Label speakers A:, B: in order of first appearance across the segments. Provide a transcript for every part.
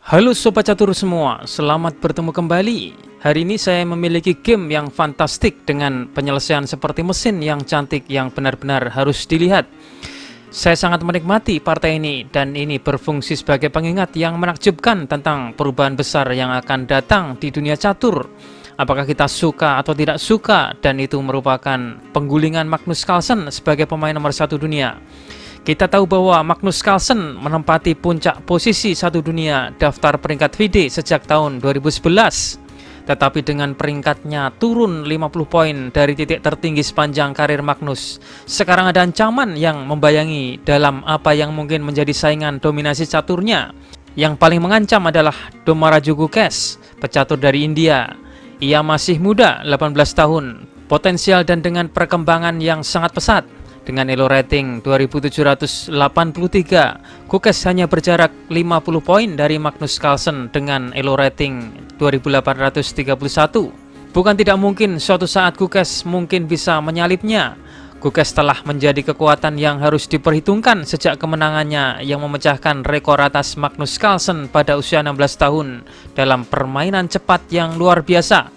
A: Halo Sobat Catur semua, selamat bertemu kembali. Hari ini saya memiliki game yang fantastik dengan penyelesaian seperti mesin yang cantik yang benar-benar harus dilihat. Saya sangat menikmati partai ini dan ini berfungsi sebagai pengingat yang menakjubkan tentang perubahan besar yang akan datang di dunia catur. Apakah kita suka atau tidak suka, dan itu merupakan penggulingan Magnus Carlsen sebagai pemain nomor 1 dunia. Kita tahu bahwa Magnus Carlsen menempati puncak posisi 1 dunia daftar peringkat FIDE sejak tahun 2011. Tetapi dengan peringkatnya turun 50 poin dari titik tertinggi sepanjang karir Magnus, sekarang ada ancaman yang membayangi dalam apa yang mungkin menjadi saingan dominasi caturnya. Yang paling mengancam adalah Domaraju Gukesh, pecatur dari India. Ia masih muda, 18 tahun, potensial dan dengan perkembangan yang sangat pesat. Dengan elo rating 2783, Gukesh hanya berjarak 50 poin dari Magnus Carlsen dengan elo rating 2831. Bukan tidak mungkin suatu saat Gukesh mungkin bisa menyalipnya. Gukesh telah menjadi kekuatan yang harus diperhitungkan sejak kemenangannya yang memecahkan rekor atas Magnus Carlsen pada usia 16 tahun dalam permainan cepat yang luar biasa.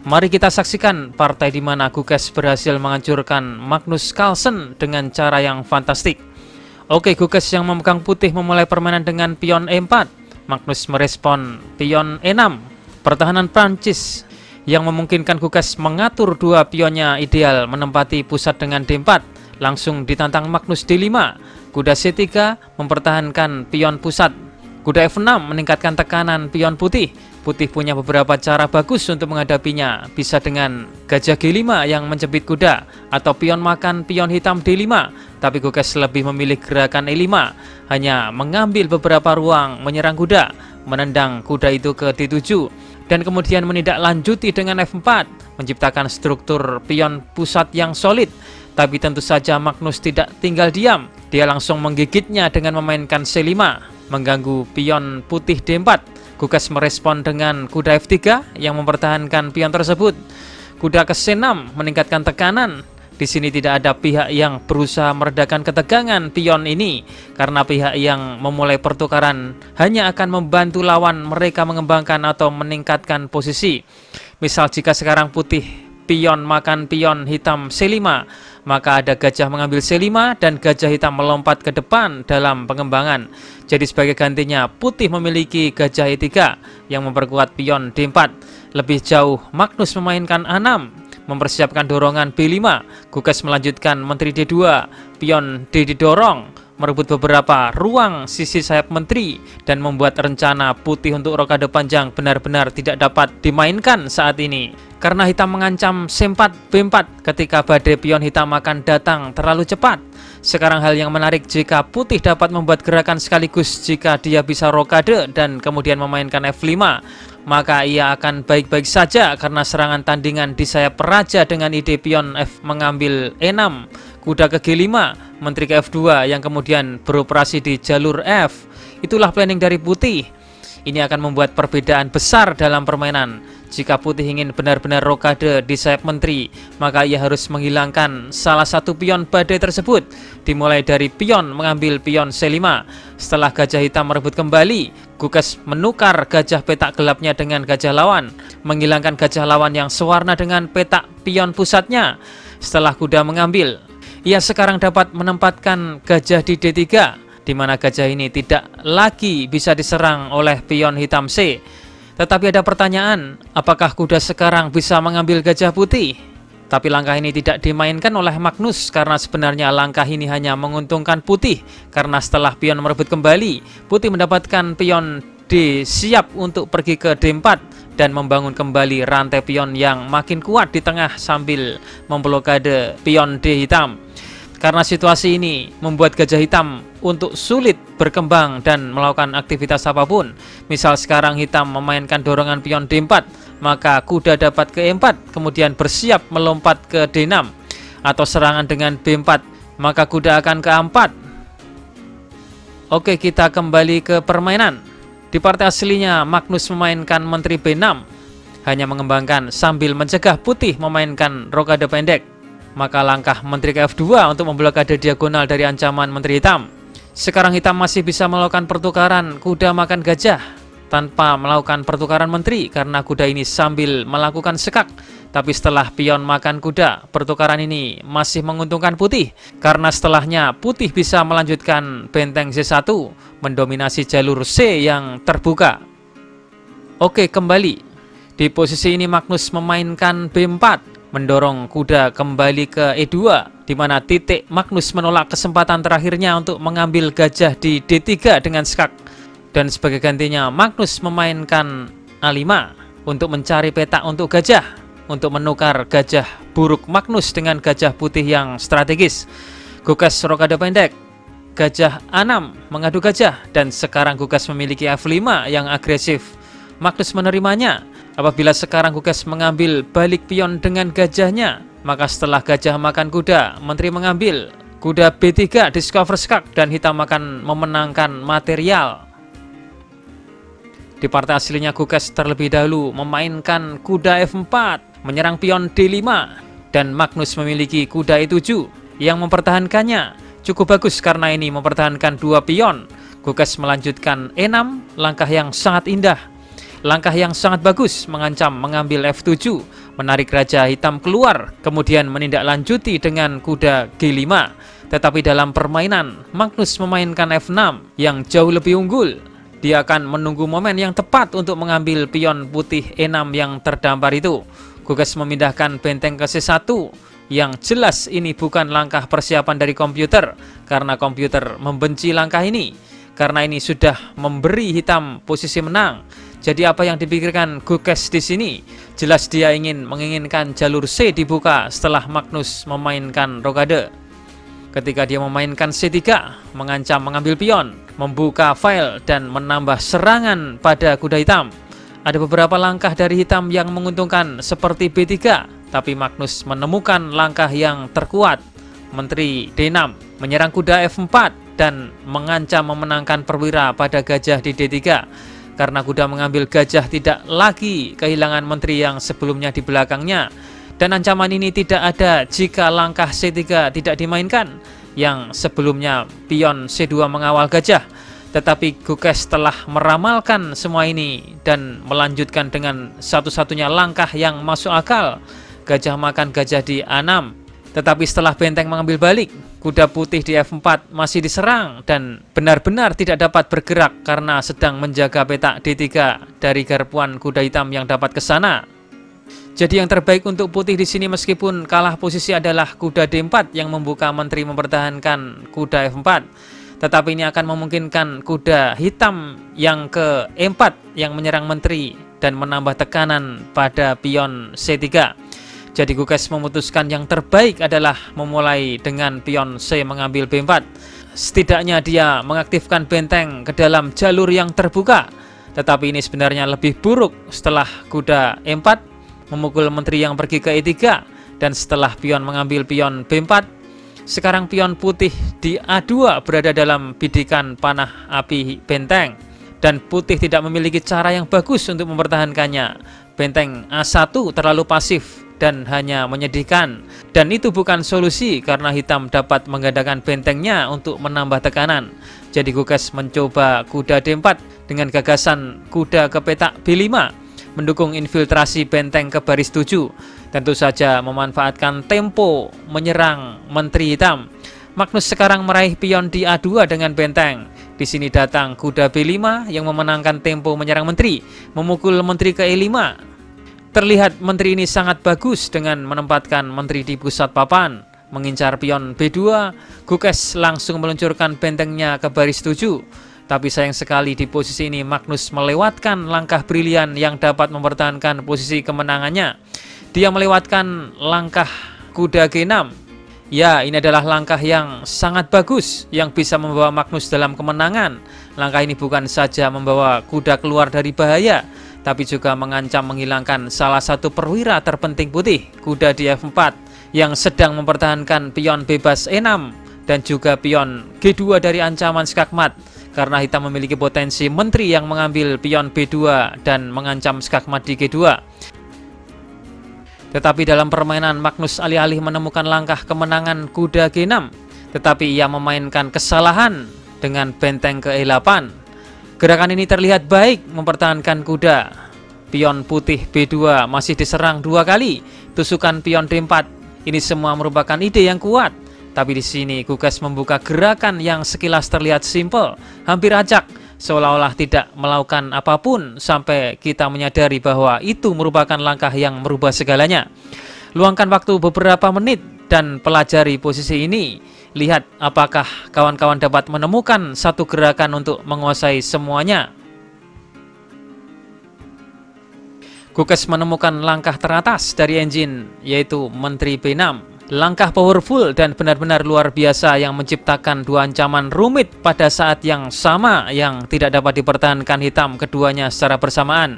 A: Mari kita saksikan partai di mana Gukesh berhasil menghancurkan Magnus Carlsen dengan cara yang fantastik. Oke, Gukesh yang memegang putih memulai permainan dengan pion E4. Magnus merespon pion E6. Pertahanan Prancis yang memungkinkan Gukesh mengatur dua pionnya ideal menempati pusat dengan D4. Langsung ditantang Magnus D5. Kuda C3 mempertahankan pion pusat. Kuda F6 meningkatkan tekanan pion putih. Putih punya beberapa cara bagus untuk menghadapinya. Bisa dengan gajah G5 yang menjepit kuda, atau pion makan pion hitam D5. Tapi Gukesh lebih memilih gerakan E5, hanya mengambil beberapa ruang menyerang kuda, menendang kuda itu ke D7, dan kemudian menindaklanjuti dengan F4, menciptakan struktur pion pusat yang solid. Tapi tentu saja Magnus tidak tinggal diam. Dia langsung menggigitnya dengan memainkan C5, mengganggu pion putih D4. Gukesh merespon dengan kuda F3 yang mempertahankan pion tersebut. Kuda ke C6 meningkatkan tekanan. Di sini tidak ada pihak yang berusaha meredakan ketegangan pion ini, karena pihak yang memulai pertukaran hanya akan membantu lawan mereka mengembangkan atau meningkatkan posisi. Misal jika sekarang putih pion makan pion hitam C5, maka ada gajah mengambil C5 dan gajah hitam melompat ke depan dalam pengembangan. Jadi sebagai gantinya putih memiliki gajah E3 yang memperkuat pion D4. Lebih jauh Magnus memainkan A6, mempersiapkan dorongan B5. Gukesh melanjutkan menteri D2, pion D didorong, merebut beberapa ruang sisi sayap menteri dan membuat rencana putih untuk rokade panjang benar-benar tidak dapat dimainkan saat ini. Karena hitam mengancam C4, B4 ketika badai pion hitam akan datang terlalu cepat. Sekarang hal yang menarik jika putih dapat membuat gerakan sekaligus. Jika dia bisa rokade dan kemudian memainkan F5, maka ia akan baik-baik saja karena serangan tandingan di sayap raja dengan ide pion F mengambil E6, kuda ke G5, menteri ke F2 yang kemudian beroperasi di jalur F. Itulah planning dari putih. Ini akan membuat perbedaan besar dalam permainan. Jika putih ingin benar-benar rokade di sayap menteri, maka ia harus menghilangkan salah satu pion badai tersebut. Dimulai dari pion mengambil pion C5. Setelah gajah hitam merebut kembali, Gukesh menukar gajah petak gelapnya dengan gajah lawan, menghilangkan gajah lawan yang sewarna dengan petak pion pusatnya. Setelah kuda mengambil, ia sekarang dapat menempatkan gajah di D3, di mana gajah ini tidak lagi bisa diserang oleh pion hitam C. Tetapi ada pertanyaan, apakah kuda sekarang bisa mengambil gajah putih? Tapi langkah ini tidak dimainkan oleh Magnus, karena sebenarnya langkah ini hanya menguntungkan putih. Karena setelah pion merebut kembali, putih mendapatkan pion D siap untuk pergi ke D4 dan membangun kembali rantai pion yang makin kuat di tengah sambil memblokade pion D hitam. Karena situasi ini membuat gajah hitam untuk sulit berkembang dan melakukan aktivitas apapun. Misal sekarang hitam memainkan dorongan pion D4, maka kuda dapat ke E4, kemudian bersiap melompat ke D6. Atau serangan dengan B4, maka kuda akan ke A4. Oke, kita kembali ke permainan. Di partai aslinya Magnus memainkan menteri B6, hanya mengembangkan sambil mencegah putih memainkan rokade pendek. Maka langkah menteri ke F2 untuk memblokade diagonal dari ancaman menteri hitam. Sekarang hitam masih bisa melakukan pertukaran kuda makan gajah. tanpa melakukan pertukaran menteri karena kuda ini sambil melakukan sekak. Tapi setelah pion makan kuda, pertukaran ini masih menguntungkan putih karena setelahnya putih bisa melanjutkan benteng C1 mendominasi jalur C yang terbuka. Oke, kembali. Di posisi ini Magnus memainkan B4, mendorong kuda kembali ke E2, di mana titik Magnus menolak kesempatan terakhirnya untuk mengambil gajah di D3 dengan skak. Dan sebagai gantinya Magnus memainkan A5 untuk mencari petak untuk gajah, untuk menukar gajah buruk Magnus dengan gajah putih yang strategis. Gugas rokade pendek, gajah A6 mengadu gajah, dan sekarang Gugas memiliki F5 yang agresif. Magnus menerimanya. Apabila sekarang Gugas mengambil balik pion dengan gajahnya, maka setelah gajah makan kuda, menteri mengambil kuda B3 discover skak, dan hitam akan memenangkan material. Di partai aslinya Gugas terlebih dahulu memainkan kuda F4, menyerang pion D5, dan Magnus memiliki kuda E7 yang mempertahankannya. Cukup bagus karena ini mempertahankan dua pion. Gugas melanjutkan E6, langkah yang sangat indah. Langkah yang sangat bagus, mengancam mengambil F7, menarik raja hitam keluar, kemudian menindaklanjuti dengan kuda G5. Tetapi dalam permainan, Magnus memainkan F6 yang jauh lebih unggul. Dia akan menunggu momen yang tepat untuk mengambil pion putih E6 yang terdampar itu. Gugas memindahkan benteng ke C1, yang jelas ini bukan langkah persiapan dari komputer, karena komputer membenci langkah ini, karena ini sudah memberi hitam posisi menang. Jadi apa yang dipikirkan Gugas di sini? Jelas dia menginginkan jalur C dibuka setelah Magnus memainkan rokade. Ketika dia memainkan C3, mengancam mengambil pion, membuka file, dan menambah serangan pada kuda hitam. Ada beberapa langkah dari hitam yang menguntungkan seperti B3, tapi Magnus menemukan langkah yang terkuat. Menteri D6 menyerang kuda F4 dan mengancam memenangkan perwira pada gajah di D3. Karena kuda mengambil gajah tidak lagi kehilangan menteri yang sebelumnya di belakangnya. Dan ancaman ini tidak ada jika langkah C3 tidak dimainkan, yang sebelumnya pion C2 mengawal gajah. Tetapi Gugas telah meramalkan semua ini dan melanjutkan dengan satu-satunya langkah yang masuk akal. Gajah makan gajah di A6. Tetapi setelah benteng mengambil balik, kuda putih di F4 masih diserang dan benar-benar tidak dapat bergerak karena sedang menjaga petak D3 dari garpuan kuda hitam yang dapat ke sana. Jadi yang terbaik untuk putih di sini meskipun kalah posisi adalah kuda D4 yang membuka menteri mempertahankan kuda F4. Tetapi ini akan memungkinkan kuda hitam yang ke E4 yang menyerang menteri dan menambah tekanan pada pion C3. Jadi Gugas memutuskan yang terbaik adalah memulai dengan pion C mengambil B4. Setidaknya dia mengaktifkan benteng ke dalam jalur yang terbuka. Tetapi ini sebenarnya lebih buruk setelah kuda E4 memukul menteri yang pergi ke E3, dan setelah pion mengambil pion B4, sekarang pion putih di A2 berada dalam bidikan panah api benteng, dan putih tidak memiliki cara yang bagus untuk mempertahankannya. Benteng A1 terlalu pasif dan hanya menyedihkan, dan itu bukan solusi karena hitam dapat menggandakan bentengnya untuk menambah tekanan. Jadi Gugas mencoba kuda D4 dengan gagasan kuda ke petak B5, mendukung infiltrasi benteng ke baris 7. Tentu saja memanfaatkan tempo menyerang menteri hitam. Magnus sekarang meraih pion di A2 dengan benteng. Di sini datang kuda B5 yang memenangkan tempo menyerang menteri, memukul menteri ke E5. Terlihat menteri ini sangat bagus dengan menempatkan menteri di pusat papan, mengincar pion B2. Gugas langsung meluncurkan bentengnya ke baris 7. Tapi sayang sekali di posisi ini Magnus melewatkan langkah brilian yang dapat mempertahankan posisi kemenangannya. Dia melewatkan langkah kuda G6. Ya, ini adalah langkah yang sangat bagus yang bisa membawa Magnus dalam kemenangan. Langkah ini bukan saja membawa kuda keluar dari bahaya, tapi juga mengancam menghilangkan salah satu perwira terpenting putih, kuda di F4, yang sedang mempertahankan pion bebas E6 dan juga pion G2 dari ancaman skakmat. Karena hitam memiliki potensi menteri yang mengambil pion B2 dan mengancam skakmat di G2. Tetapi dalam permainan Magnus alih-alih menemukan langkah kemenangan kuda G6, tetapi ia memainkan kesalahan dengan benteng ke E8. Gerakan ini terlihat baik mempertahankan kuda. Pion putih B2 masih diserang 2 kali. Tusukan pion D4. Ini semua merupakan ide yang kuat. Tapi di sini Guges membuka gerakan yang sekilas terlihat simpel, hampir acak, seolah-olah tidak melakukan apapun sampai kita menyadari bahwa itu merupakan langkah yang merubah segalanya. Luangkan waktu beberapa menit dan pelajari posisi ini. Lihat apakah kawan-kawan dapat menemukan satu gerakan untuk menguasai semuanya. Guges menemukan langkah teratas dari engine, yaitu Menteri B6. Langkah powerful dan benar-benar luar biasa yang menciptakan dua ancaman rumit pada saat yang sama yang tidak dapat dipertahankan hitam keduanya secara bersamaan.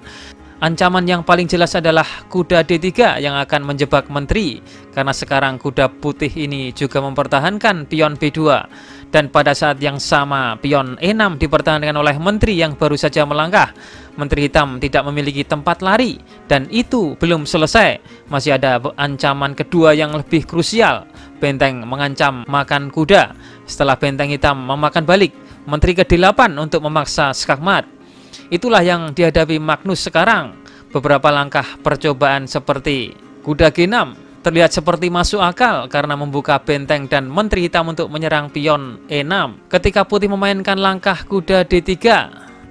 A: Ancaman yang paling jelas adalah kuda D3 yang akan menjebak menteri, karena sekarang kuda putih ini juga mempertahankan pion B2. Dan pada saat yang sama pion E6 dipertahankan oleh menteri yang baru saja melangkah. Menteri hitam tidak memiliki tempat lari, dan itu belum selesai. Masih ada ancaman kedua yang lebih krusial. Benteng mengancam makan kuda. Setelah benteng hitam memakan balik, menteri ke-8 untuk memaksa skakmat. Itulah yang dihadapi Magnus sekarang. Beberapa langkah percobaan seperti kuda G6 terlihat seperti masuk akal karena membuka benteng dan menteri hitam untuk menyerang pion E6 ketika putih memainkan langkah kuda D3.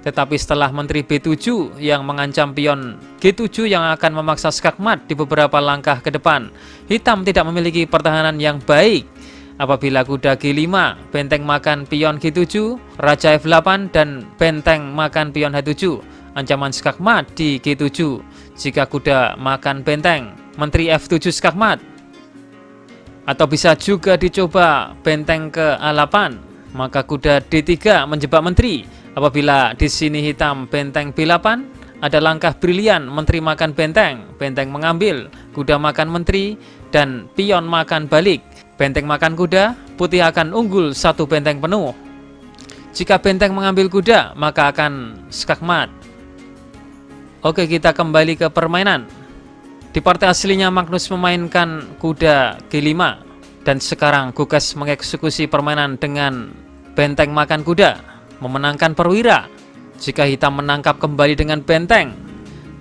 A: Tetapi setelah menteri B7 yang mengancam pion G7 yang akan memaksa skakmat di beberapa langkah ke depan, hitam tidak memiliki pertahanan yang baik. Apabila kuda G5, benteng makan pion G7, raja F8, dan benteng makan pion H7. Ancaman skakmat di G7. Jika kuda makan benteng, menteri F7 skakmat. Atau bisa juga dicoba benteng ke A8, maka kuda D3 menjebak menteri. Apabila di sini hitam benteng B8, ada langkah brilian, menteri makan benteng, benteng mengambil, kuda makan menteri, dan pion makan balik. Benteng makan kuda, putih akan unggul satu benteng penuh. Jika benteng mengambil kuda, maka akan skakmat. Oke, kita kembali ke permainan. Di partai aslinya Magnus memainkan kuda G5, dan sekarang Guges mengeksekusi permainan dengan benteng makan kuda, memenangkan perwira. Jika hitam menangkap kembali dengan benteng,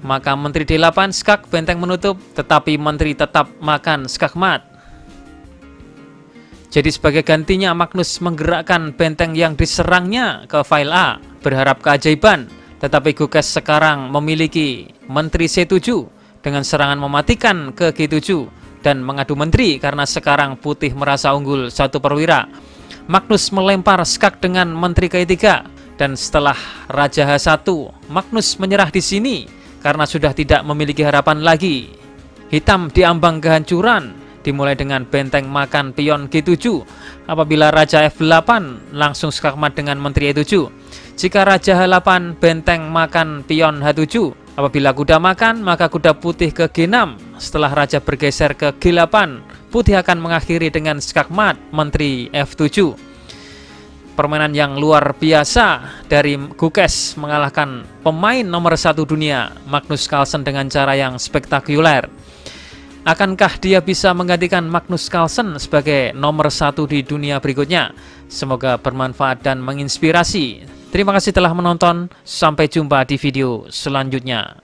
A: maka menteri D8 skak, benteng menutup, tetapi menteri tetap makan skakmat. Jadi sebagai gantinya Magnus menggerakkan benteng yang diserangnya ke file A, berharap keajaiban. Tetapi Guges sekarang memiliki menteri C7 dengan serangan mematikan ke G7 dan mengadu menteri karena sekarang putih merasa unggul satu perwira. Magnus melempar skak dengan menteri ke E3, dan setelah raja H1, Magnus menyerah di sini karena sudah tidak memiliki harapan lagi. Hitam diambang kehancuran. Dimulai dengan benteng makan pion G7. Apabila raja F8 langsung skakmat dengan menteri E7. Jika raja H8 benteng makan pion H7. Apabila kuda makan, maka kuda putih ke G6. Setelah raja bergeser ke G8, putih akan mengakhiri dengan skakmat menteri F7. Permainan yang luar biasa dari Guges mengalahkan pemain nomor 1 dunia Magnus Carlsen dengan cara yang spektakuler. Akankah dia bisa menggantikan Magnus Carlsen sebagai nomor 1 di dunia berikutnya? Semoga bermanfaat dan menginspirasi. Terima kasih telah menonton. Sampai jumpa di video selanjutnya.